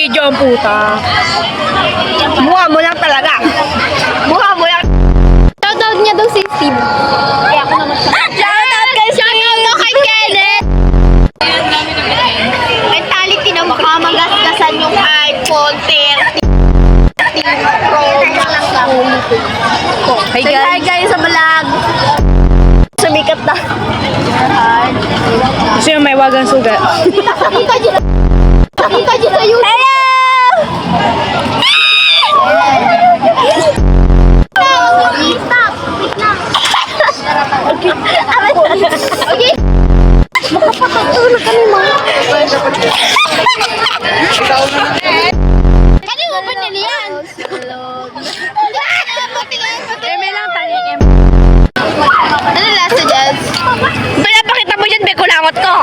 video ang puta. Mukha mo lang talaga. Mukha mo lang. Shoutout niya daw si Steve. Kaya ako naman siya. Shoutout kay Steve. Shoutout kay Kenneth. Mentality na baka magasgasan yung iPhone 30 Pro Max. Hey Say hi guys. guys sa vlog. Sumikat na. Gusto yung may wagang sugat. Nakita niyo sa YouTube. Hello! Stop. Wait lang. Okay. Makapatulog kami mga. Kani mo ba niliyan? Eme lang tayo. Ano last sa Jazz? Pinapakita mo dyan, Bekulangot ko.